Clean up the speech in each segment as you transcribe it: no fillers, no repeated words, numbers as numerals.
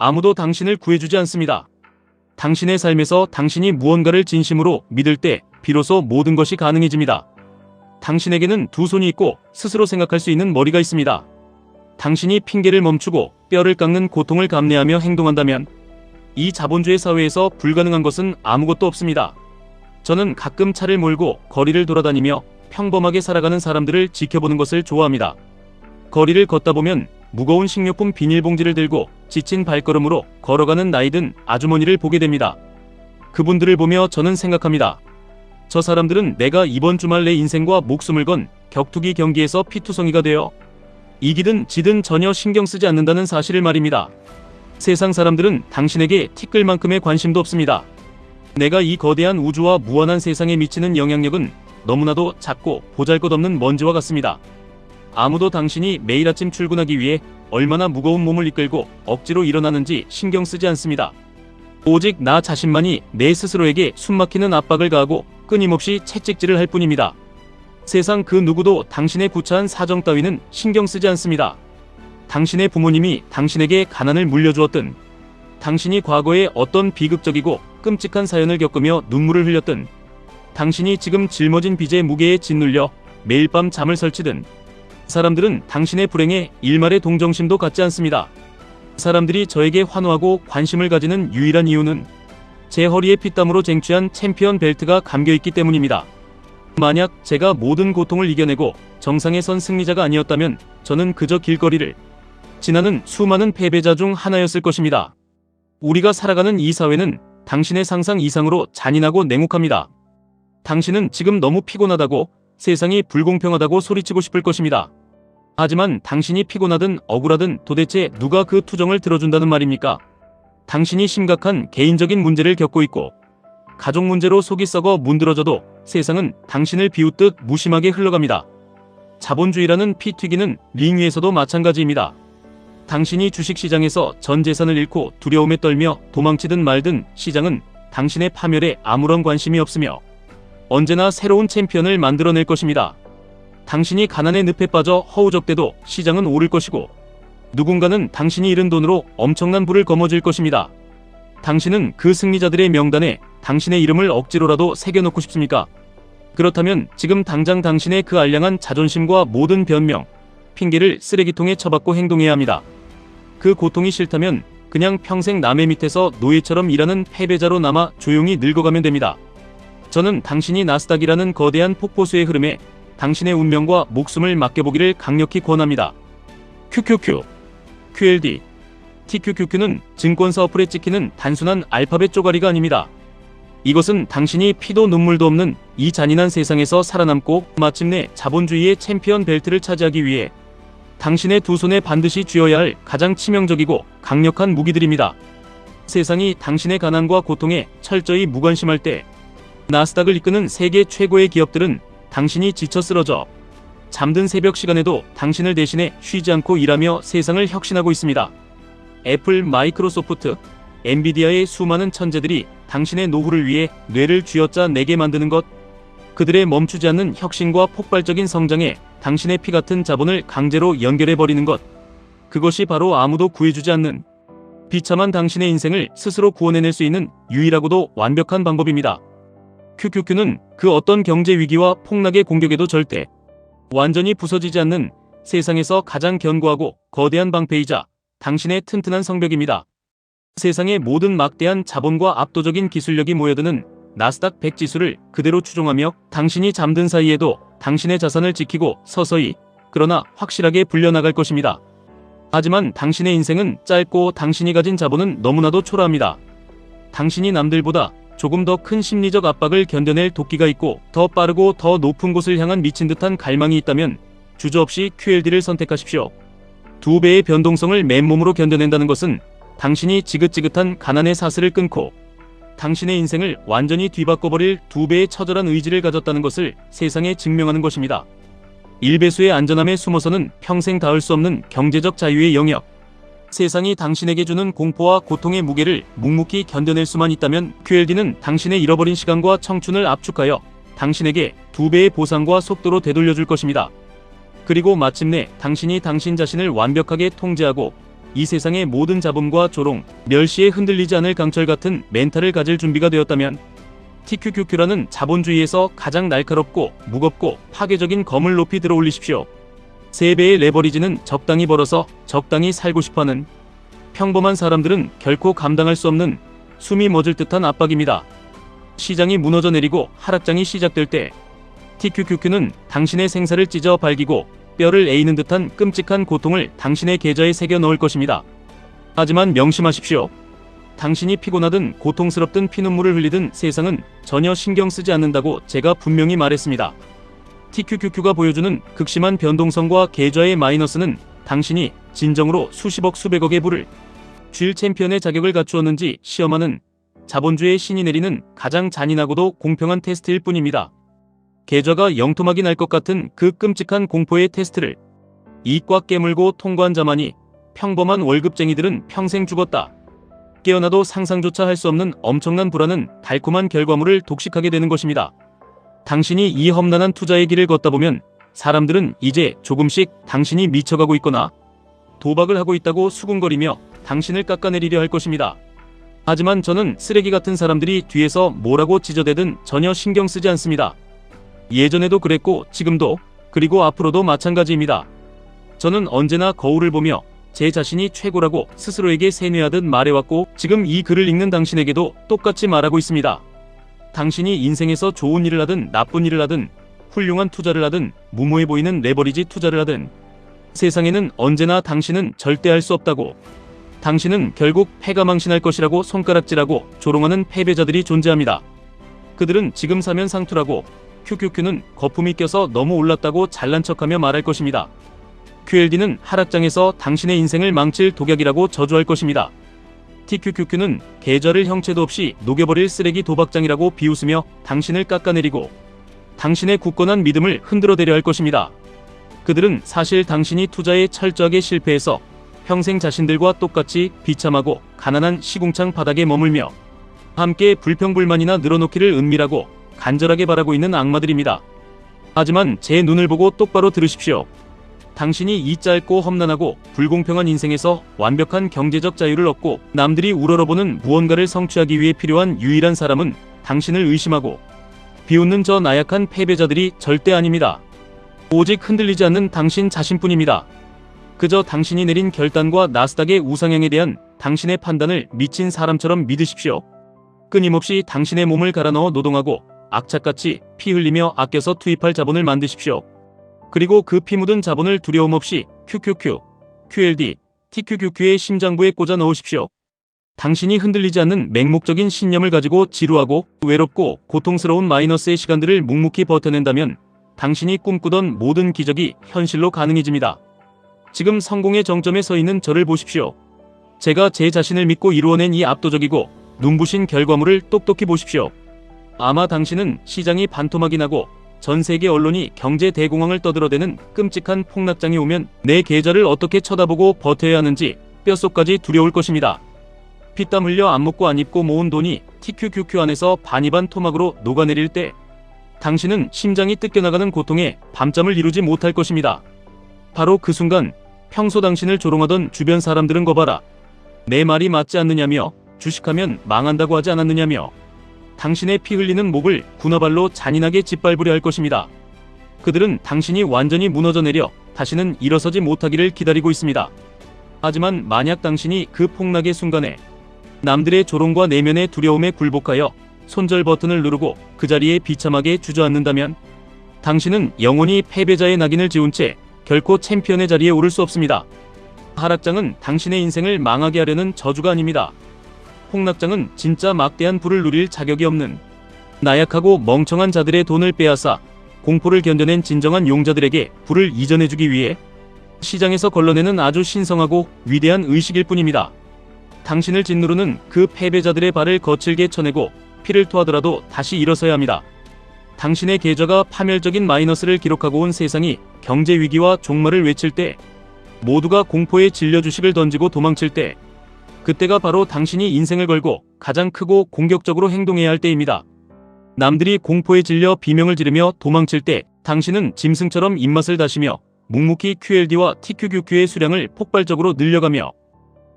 아무도 당신을 구해주지 않습니다. 당신의 삶에서 당신이 무언가를 진심으로 믿을 때 비로소 모든 것이 가능해집니다. 당신에게는 두 손이 있고 스스로 생각할 수 있는 머리가 있습니다. 당신이 핑계를 멈추고 뼈를 깎는 고통을 감내하며 행동한다면 이 자본주의 사회에서 불가능한 것은 아무것도 없습니다. 저는 가끔 차를 몰고 거리를 돌아다니며 평범하게 살아가는 사람들을 지켜보는 것을 좋아합니다. 거리를 걷다 보면 무거운 식료품 비닐봉지를 들고 지친 발걸음으로 걸어가는 나이든 아주머니를 보게 됩니다. 그분들을 보며 저는 생각합니다. 저 사람들은 내가 이번 주말 내 인생과 목숨을 건 격투기 경기에서 피투성이가 되어 이기든 지든 전혀 신경 쓰지 않는다는 사실을 말입니다. 세상 사람들은 당신에게 티끌만큼의 관심도 없습니다. 내가 이 거대한 우주와 무한한 세상에 미치는 영향력은 너무나도 작고 보잘것없는 먼지와 같습니다. 아무도 당신이 매일 아침 출근하기 위해 얼마나 무거운 몸을 이끌고 억지로 일어나는지 신경 쓰지 않습니다. 오직 나 자신만이 내 스스로에게 숨막히는 압박을 가하고 끊임없이 채찍질을 할 뿐입니다. 세상 그 누구도 당신의 구차한 사정 따위는 신경 쓰지 않습니다. 당신의 부모님이 당신에게 가난을 물려주었든, 당신이 과거에 어떤 비극적이고 끔찍한 사연을 겪으며 눈물을 흘렸든, 당신이 지금 짊어진 빚의 무게에 짓눌려 매일 밤 잠을 설치든, 사람들은 당신의 불행에 일말의 동정심도 갖지 않습니다. 사람들이 저에게 환호하고 관심을 가지는 유일한 이유는 제 허리에 피땀으로 쟁취한 챔피언 벨트가 감겨있기 때문입니다. 만약 제가 모든 고통을 이겨내고 정상에 선 승리자가 아니었다면 저는 그저 길거리를 지나는 수많은 패배자 중 하나였을 것입니다. 우리가 살아가는 이 사회는 당신의 상상 이상으로 잔인하고 냉혹합니다. 당신은 지금 너무 피곤하다고, 세상이 불공평하다고 소리치고 싶을 것입니다. 하지만 당신이 피곤하든 억울하든 도대체 누가 그 투정을 들어준다는 말입니까? 당신이 심각한 개인적인 문제를 겪고 있고 가족 문제로 속이 썩어 문드러져도 세상은 당신을 비웃듯 무심하게 흘러갑니다. 자본주의라는 피 튀기는 링 위에서도 마찬가지입니다. 당신이 주식시장에서 전 재산을 잃고 두려움에 떨며 도망치든 말든 시장은 당신의 파멸에 아무런 관심이 없으며 언제나 새로운 챔피언을 만들어낼 것입니다. 당신이 가난의 늪에 빠져 허우적대도 시장은 오를 것이고 누군가는 당신이 잃은 돈으로 엄청난 부를 거머쥘 것입니다. 당신은 그 승리자들의 명단에 당신의 이름을 억지로라도 새겨놓고 싶습니까? 그렇다면 지금 당장 당신의 그 알량한 자존심과 모든 변명, 핑계를 쓰레기통에 처박고 행동해야 합니다. 그 고통이 싫다면 그냥 평생 남의 밑에서 노예처럼 일하는 패배자로 남아 조용히 늙어가면 됩니다. 저는 당신이 나스닥이라는 거대한 폭포수의 흐름에 당신의 운명과 목숨을 맡겨보기를 강력히 권합니다. QQQ, QLD, TQQQ는 증권사 어플에 찍히는 단순한 알파벳 쪼가리가 아닙니다. 이것은 당신이 피도 눈물도 없는 이 잔인한 세상에서 살아남고 마침내 자본주의의 챔피언 벨트를 차지하기 위해 당신의 두 손에 반드시 쥐어야 할 가장 치명적이고 강력한 무기들입니다. 세상이 당신의 가난과 고통에 철저히 무관심할 때 나스닥을 이끄는 세계 최고의 기업들은 당신이 지쳐 쓰러져 잠든 새벽 시간에도 당신을 대신해 쉬지 않고 일하며 세상을 혁신하고 있습니다. 애플, 마이크로소프트, 엔비디아의 수많은 천재들이 당신의 노후를 위해 뇌를 쥐어짜내게 만드는 것, 그들의 멈추지 않는 혁신과 폭발적인 성장에 당신의 피 같은 자본을 강제로 연결해버리는 것, 그것이 바로 아무도 구해주지 않는 비참한 당신의 인생을 스스로 구원해낼 수 있는 유일하고도 완벽한 방법입니다. QQQ는 그 어떤 경제 위기와 폭락의 공격에도 절대 완전히 부서지지 않는 세상에서 가장 견고하고 거대한 방패이자 당신의 튼튼한 성벽입니다. 세상의 모든 막대한 자본과 압도적인 기술력이 모여드는 나스닥 100 지수를 그대로 추종하며 당신이 잠든 사이에도 당신의 자산을 지키고 서서히 그러나 확실하게 불려나갈 것입니다. 하지만 당신의 인생은 짧고 당신이 가진 자본은 너무나도 초라합니다. 당신이 남들보다 조금 더 큰 심리적 압박을 견뎌낼 도끼가 있고 더 빠르고 더 높은 곳을 향한 미친 듯한 갈망이 있다면 주저없이 QLD를 선택하십시오. 2배의 변동성을 맨몸으로 견뎌낸다는 것은 당신이 지긋지긋한 가난의 사슬을 끊고 당신의 인생을 완전히 뒤바꿔버릴 2배의 처절한 의지를 가졌다는 것을 세상에 증명하는 것입니다. 1배수의 안전함에 숨어서는 평생 닿을 수 없는 경제적 자유의 영역. 세상이 당신에게 주는 공포와 고통의 무게를 묵묵히 견뎌낼 수만 있다면 QLD는 당신의 잃어버린 시간과 청춘을 압축하여 당신에게 2배의 보상과 속도로 되돌려줄 것입니다. 그리고 마침내 당신이 당신 자신을 완벽하게 통제하고 이 세상의 모든 잡음과 조롱, 멸시에 흔들리지 않을 강철 같은 멘탈을 가질 준비가 되었다면 TQQQ라는 자본주의에서 가장 날카롭고 무겁고 파괴적인 검을 높이 들어 올리십시오. 3배의 레버리지는 적당히 벌어서 적당히 살고 싶어하는 평범한 사람들은 결코 감당할 수 없는 숨이 멎을 듯한 압박입니다. 시장이 무너져 내리고 하락장이 시작될 때 TQQQ는 당신의 생사를 찢어 발기고 뼈를 에이는 듯한 끔찍한 고통을 당신의 계좌에 새겨 넣을 것입니다. 하지만 명심하십시오. 당신이 피곤하든 고통스럽든 피눈물을 흘리든 세상은 전혀 신경 쓰지 않는다고 제가 분명히 말했습니다. TQQQ가 보여주는 극심한 변동성과 계좌의 마이너스는 당신이 진정으로 수십억 수백억의 부를 쥘 챔피언의 자격을 갖추었는지 시험하는 자본주의의 신이 내리는 가장 잔인하고도 공평한 테스트일 뿐입니다. 계좌가 영토막이 날 것 같은 그 끔찍한 공포의 테스트를 이꽉 깨물고 통과한 자만이 평범한 월급쟁이들은 평생 죽었다. 깨어나도 상상조차 할 수 없는 엄청난 불안은 달콤한 결과물을 독식하게 되는 것입니다. 당신이 이 험난한 투자의 길을 걷다 보면 사람들은 이제 조금씩 당신이 미쳐가고 있거나 도박을 하고 있다고 수군거리며 당신을 깎아내리려 할 것입니다. 하지만 저는 쓰레기 같은 사람들이 뒤에서 뭐라고 찢어대든 전혀 신경 쓰지 않습니다. 예전에도 그랬고 지금도 그리고 앞으로도 마찬가지입니다. 저는 언제나 거울을 보며 제 자신이 최고라고 스스로에게 세뇌하듯 말해왔고 지금 이 글을 읽는 당신에게도 똑같이 말하고 있습니다. 당신이 인생에서 좋은 일을 하든 나쁜 일을 하든 훌륭한 투자를 하든 무모해 보이는 레버리지 투자를 하든 세상에는 언제나 당신은 절대 할 수 없다고, 당신은 결국 패가 망신할 것이라고 손가락질하고 조롱하는 패배자들이 존재합니다. 그들은 지금 사면 상투라고, QQQ는 거품이 껴서 너무 올랐다고 잘난 척하며 말할 것입니다. QLD는 하락장에서 당신의 인생을 망칠 독약이라고 저주할 것입니다. TQQQ는 계좌를 형체도 없이 녹여버릴 쓰레기 도박장이라고 비웃으며 당신을 깎아내리고 당신의 굳건한 믿음을 흔들어대려 할 것입니다. 그들은 사실 당신이 투자에 철저하게 실패해서 평생 자신들과 똑같이 비참하고 가난한 시궁창 바닥에 머물며 함께 불평불만이나 늘어놓기를 은밀하고 간절하게 바라고 있는 악마들입니다. 하지만 제 눈을 보고 똑바로 들으십시오. 당신이 이 짧고 험난하고 불공평한 인생에서 완벽한 경제적 자유를 얻고 남들이 우러러보는 무언가를 성취하기 위해 필요한 유일한 사람은 당신을 의심하고 비웃는 저 나약한 패배자들이 절대 아닙니다. 오직 흔들리지 않는 당신 자신뿐입니다. 그저 당신이 내린 결단과 나스닥의 우상향에 대한 당신의 판단을 미친 사람처럼 믿으십시오. 끊임없이 당신의 몸을 갈아 넣어 노동하고 악착같이 피 흘리며 아껴서 투입할 자본을 만드십시오. 그리고 그 피 묻은 자본을 두려움 없이 QQQ, QLD, TQQQ의 심장부에 꽂아 넣으십시오. 당신이 흔들리지 않는 맹목적인 신념을 가지고 지루하고 외롭고 고통스러운 마이너스의 시간들을 묵묵히 버텨낸다면 당신이 꿈꾸던 모든 기적이 현실로 가능해집니다. 지금 성공의 정점에 서 있는 저를 보십시오. 제가 제 자신을 믿고 이루어낸 이 압도적이고 눈부신 결과물을 똑똑히 보십시오. 아마 당신은 시장이 반토막이 나고 전 세계 언론이 경제 대공황을 떠들어대는 끔찍한 폭락장이 오면 내 계좌를 어떻게 쳐다보고 버텨야 하는지 뼛속까지 두려울 것입니다. 피땀 흘려 안 먹고 안 입고 모은 돈이 TQQQ 안에서 반이반 토막으로 녹아내릴 때 당신은 심장이 뜯겨나가는 고통에 밤잠을 이루지 못할 것입니다. 바로 그 순간 평소 당신을 조롱하던 주변 사람들은 거봐라, 내 말이 맞지 않느냐며 주식하면 망한다고 하지 않았느냐며 당신의 피 흘리는 목을 군화발로 잔인하게 짓밟으려 할 것입니다. 그들은 당신이 완전히 무너져 내려 다시는 일어서지 못하기를 기다리고 있습니다. 하지만 만약 당신이 그 폭락의 순간에 남들의 조롱과 내면의 두려움에 굴복하여 손절 버튼을 누르고 그 자리에 비참하게 주저앉는다면 당신은 영원히 패배자의 낙인을 지운 채 결코 챔피언의 자리에 오를 수 없습니다. 하락장은 당신의 인생을 망하게 하려는 저주가 아닙니다. 폭락장은 진짜 막대한 부를 누릴 자격이 없는 나약하고 멍청한 자들의 돈을 빼앗아 공포를 견뎌낸 진정한 용자들에게 부를 이전해주기 위해 시장에서 걸러내는 아주 신성하고 위대한 의식일 뿐입니다. 당신을 짓누르는 그 패배자들의 발을 거칠게 쳐내고 피를 토하더라도 다시 일어서야 합니다. 당신의 계좌가 파멸적인 마이너스를 기록하고 온 세상이 경제 위기와 종말을 외칠 때, 모두가 공포에 질려 주식을 던지고 도망칠 때, 그때가 바로 당신이 인생을 걸고 가장 크고 공격적으로 행동해야 할 때입니다. 남들이 공포에 질려 비명을 지르며 도망칠 때 당신은 짐승처럼 입맛을 다시며 묵묵히 QLD와 TQQQ의 수량을 폭발적으로 늘려가며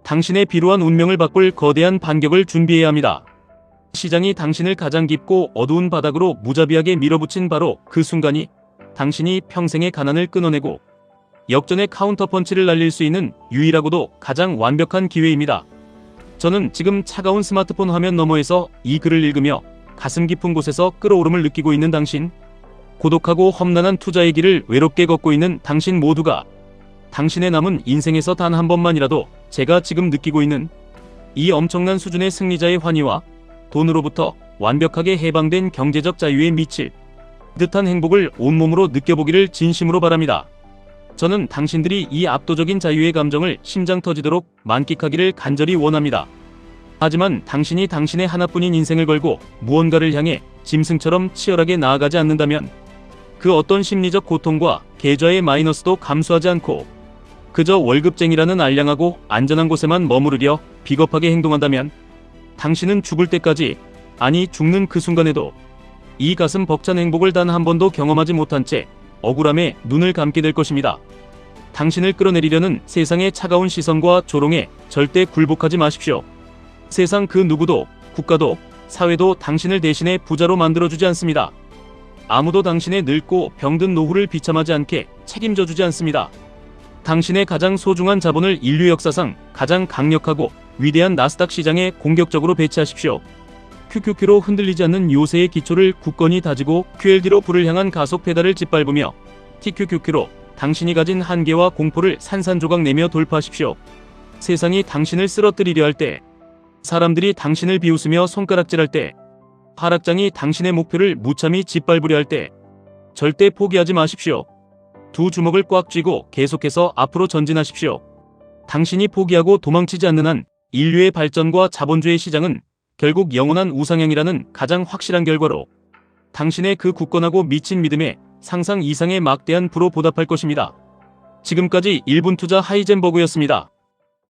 당신의 비루한 운명을 바꿀 거대한 반격을 준비해야 합니다. 시장이 당신을 가장 깊고 어두운 바닥으로 무자비하게 밀어붙인 바로 그 순간이 당신이 평생의 가난을 끊어내고 역전의 카운터펀치를 날릴 수 있는 유일하고도 가장 완벽한 기회입니다. 저는 지금 차가운 스마트폰 화면 너머에서 이 글을 읽으며 가슴 깊은 곳에서 끓어오름을 느끼고 있는 당신, 고독하고 험난한 투자의 길을 외롭게 걷고 있는 당신 모두가 당신의 남은 인생에서 단 한 번만이라도 제가 지금 느끼고 있는 이 엄청난 수준의 승리자의 환희와 돈으로부터 완벽하게 해방된 경제적 자유에 미칠 듯한 행복을 온몸으로 느껴보기를 진심으로 바랍니다. 저는 당신들이 이 압도적인 자유의 감정을 심장 터지도록 만끽하기를 간절히 원합니다. 하지만 당신이 당신의 하나뿐인 인생을 걸고 무언가를 향해 짐승처럼 치열하게 나아가지 않는다면 그 어떤 심리적 고통과 계좌의 마이너스도 감수하지 않고 그저 월급쟁이라는 알량하고 안전한 곳에만 머무르려 비겁하게 행동한다면 당신은 죽을 때까지, 아니 죽는 그 순간에도 이 가슴 벅찬 행복을 단 한 번도 경험하지 못한 채 억울함에 눈을 감게 될 것입니다. 당신을 끌어내리려는 세상의 차가운 시선과 조롱에 절대 굴복하지 마십시오. 세상 그 누구도, 국가도, 사회도 당신을 대신해 부자로 만들어주지 않습니다. 아무도 당신의 늙고 병든 노후를 비참하지 않게 책임져 주지 않습니다. 당신의 가장 소중한 자본을 인류 역사상 가장 강력하고 위대한 나스닥 시장에 공격적으로 배치하십시오. QQQ로 흔들리지 않는 요새의 기초를 굳건히 다지고 QLD로 불을 향한 가속 페달을 짓밟으며 TQQQ로 당신이 가진 한계와 공포를 산산조각 내며 돌파하십시오. 세상이 당신을 쓰러뜨리려 할 때, 사람들이 당신을 비웃으며 손가락질할 때, 하락장이 당신의 목표를 무참히 짓밟으려 할 때 절대 포기하지 마십시오. 두 주먹을 꽉 쥐고 계속해서 앞으로 전진하십시오. 당신이 포기하고 도망치지 않는 한 인류의 발전과 자본주의 시장은 결국 영원한 우상향이라는 가장 확실한 결과로 당신의 그 굳건하고 미친 믿음에 상상 이상의 막대한 부로 보답할 것입니다. 지금까지 1분 투자 하이젠버그였습니다.